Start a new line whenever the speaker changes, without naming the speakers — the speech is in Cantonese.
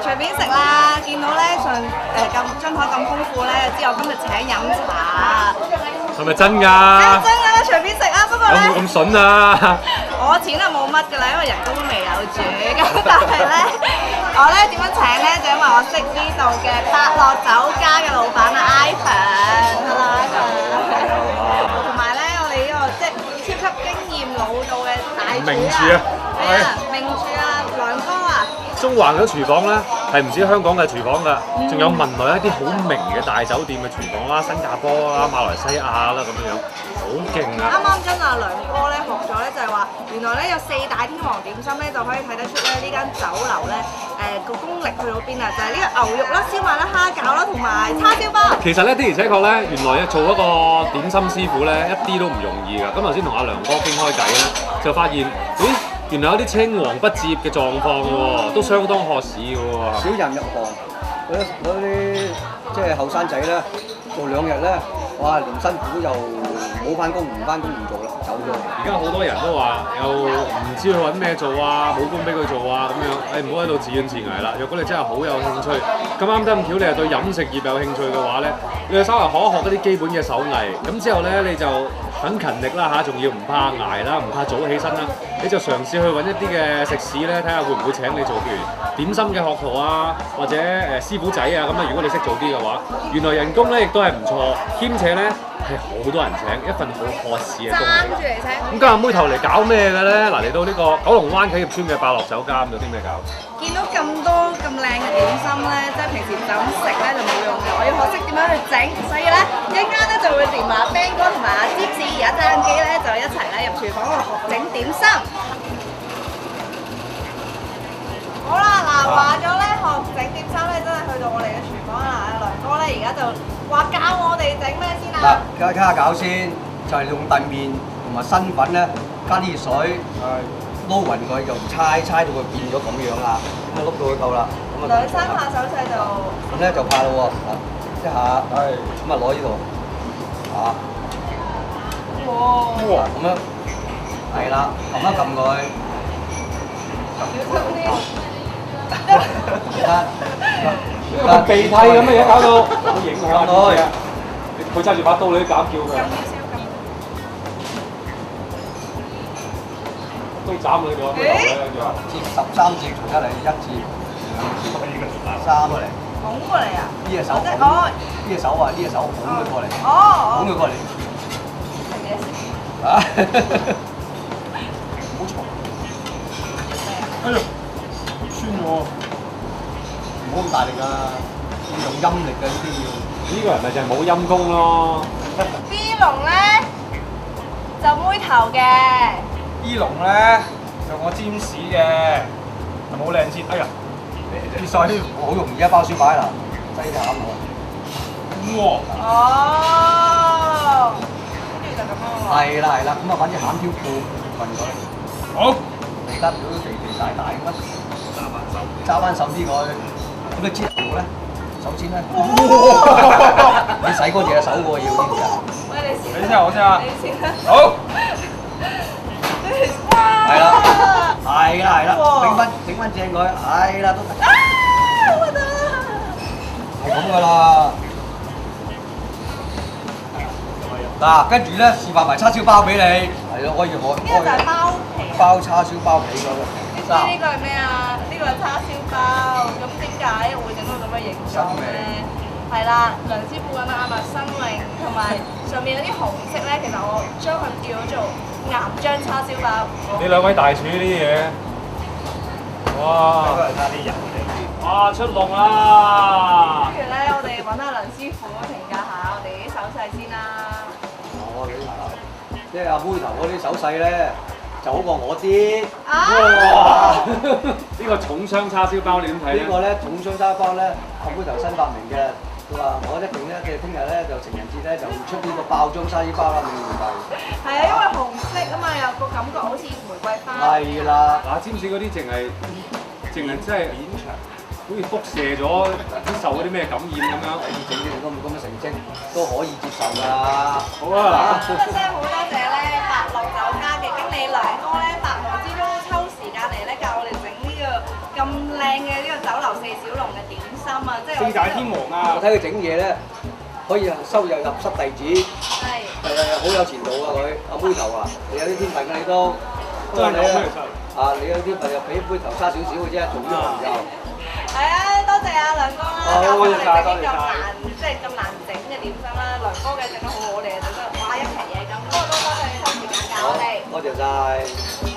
隨便食啦！見到咧咁張台咁豐富咧，知我今日請飲茶。
係咪真㗎？
真㗎啦，隨便食啊！不過咧，
有冇咁筍啊？
我錢就冇乜㗎啦，因為人工都未有住。咁但係咧，我咧點樣請咧？就因為我識呢度嘅伯樂酒家嘅老闆啊 ，Ivan 係啦，同埋咧我哋呢個即係超級經驗老道嘅大廚
名廚啊
係啊，名廚啊，梁哥啊！
中環嗰廚房咧係唔止香港嘅廚房㗎，仲有文萊一啲好名嘅大酒店嘅廚房啦，新加坡啦、馬來西亞啦咁樣樣，好勁啊！
啱啱跟阿梁哥咧學咗咧，就係話原來咧有4大天王點心咧，就可以睇得出咧呢間酒樓咧個功力去到邊啊！就係呢個牛肉啦、燒賣啦、蝦餃啦，同埋叉燒包。
其實咧的而且確咧，原來做一個點心師傅咧一啲都唔容易㗎。咁頭先同阿梁哥傾開偈咧，就發現，咦，原來有啲青黃不接嘅狀況喎，都相當渴市嘅喎。
少人入行，嗰啲即係後生仔咧，做2日咧，哇，連辛苦又冇翻工，唔翻工唔做啦，走咗。
而家好多人都話又唔知去揾咩做啊，冇工俾佢做啊咁樣，唔好喺度自怨自艾啦。若果你真係好有興趣，咁啱得咁巧，你係對飲食業有興趣嘅話咧，你就稍為學一學嗰啲基本嘅手藝，咁之後咧你就肯勤力啦嚇，仲要唔怕捱啦，唔怕早起身啦，你就嘗試去揾一啲嘅食肆咧，睇下會唔會請你做，譬如點心嘅學徒啊，或者師傅仔啊咁啊。如果你識做啲嘅話，原來人工咧亦都係唔錯，兼且咧係好多人請，一份好渴市嘅工嚟。
住嚟請。
咁今日妹頭嚟搞咩嘅咧？嗱，嚟到呢個九龍灣啟業村嘅伯樂酒家，有啲咩搞？
見到咁多咁靚嘅點心咧，即係平時就咁食咧就冇用嘅，我要學識點樣去整，所以咧一陣間咧就會連埋 Ben 哥同埋阿 Tips 而家揸緊機咧就一齊咧入廚房度學整點心。好啦，嗱話咗咧學整點心咧，真係去到我哋嘅廚房啦。阿梁哥咧而家就話教我哋整咩先
嗱，
啊？
加下餃先，就係用燉麵同埋新粉咧，加啲熱水，撈勻佢就猜到佢變咗咁樣啦，咁啊碌到佢夠啦，咁啊
兩三下手勢就
咁咧就怕咯喎，嗱一下，咁啊攞呢度，
哇！
咁樣係啦，撳一撳佢，
個鼻涕咁嘅嘢搞到好影響佢啊！佢揸住把刀，你都搞叫佢。都斬佢咗，
接13節從出嚟，1節、2節、3過嚟，
拱過嚟啊！
呢隻手
即係
呢隻手啊，呢隻手拱佢過嚟，拱佢過嚟，
食嘢先。
啊！好嘈，
哎呦，酸喎！
唔好咁大力啊！要用陰力嘅呢啲要。
呢個人咪就係冇陰功咯。
B 龍咧就妹頭嘅。
E 龍咧就我尖屎嘅，就冇靚切。哎呀，跌晒添！
好容易啊，包書擺啦，擠啲餡落。
哇！
哦，跟住就咁樣喎。
係啦，咁啊揾啲餡挑褲混佢。
好，
你得如果肥大咁啊，揸翻手啲佢。咁你煎條咧，手煎咧。你洗乾淨隻手喎，要呢啲啊。
喂，你先。
你先啊，我先啊。
你先啦。
好。
係啦，整翻正佢，係啦，都得。
我得。
係咁噶啦。嗱，跟住咧示範埋叉燒包俾你，係咯，可以
呢個就係包皮。
包叉燒包皮嗰個。
你知呢個係咩啊？呢個係叉燒包。咁點解會整到咁嘅形狀咧？係啦，梁師傅咁啊，新穎同埋上面有啲紅色咧，其實我將佢叫咗做岩漿叉燒包。
你兩位大廚呢啲嘢，哇！
都係差啲人嚟。
哇，出籠啦！
跟住咧，我哋揾阿梁師傅評價下我哋啲手勢先啦。
我哋即係阿妹頭嗰啲手勢咧，就好過我啲。
哇！呢個重槍叉燒包你點睇咧？
呢個咧重雙叉包咧，阿妹頭新發明嘅。佢話我一定咧，即係聽日咧就情人節咧就出呢個爆漿叉燒包啦，你明白？
係啊，因為紅色啊嘛，有個感覺好似玫瑰花。
係啦。
嗱，尖子嗰啲淨係真係演場，好似輻射咗受嗰啲咩感染咁樣。
整啲咁嘅成績都可以接受㗎。
好啊！
今日真係好多謝咧，伯樂酒家嘅經理梁哥咧，百忙之中抽時間嚟咧教我哋整呢個咁靚嘅呢個酒樓四小龍嘅點心啊，即係
四大天王
我
啊！
睇佢整嘢咧，可以收入室弟子，
係
好有前途啊佢。阿妹頭啊，你有啲天分㗎你都。
真係咁咩其實？
啊，你有啲天分又比杯頭差少少嘅啫，做呢個朋友。
係啊，多謝阿梁哥啦，
好
教我哋整啲
多謝
咁難，即係咁難整嘅點心啦。梁哥嘅整得好好，我哋整得哇一皮嘢咁，不過都多謝你抽時間教我哋。
多謝晒。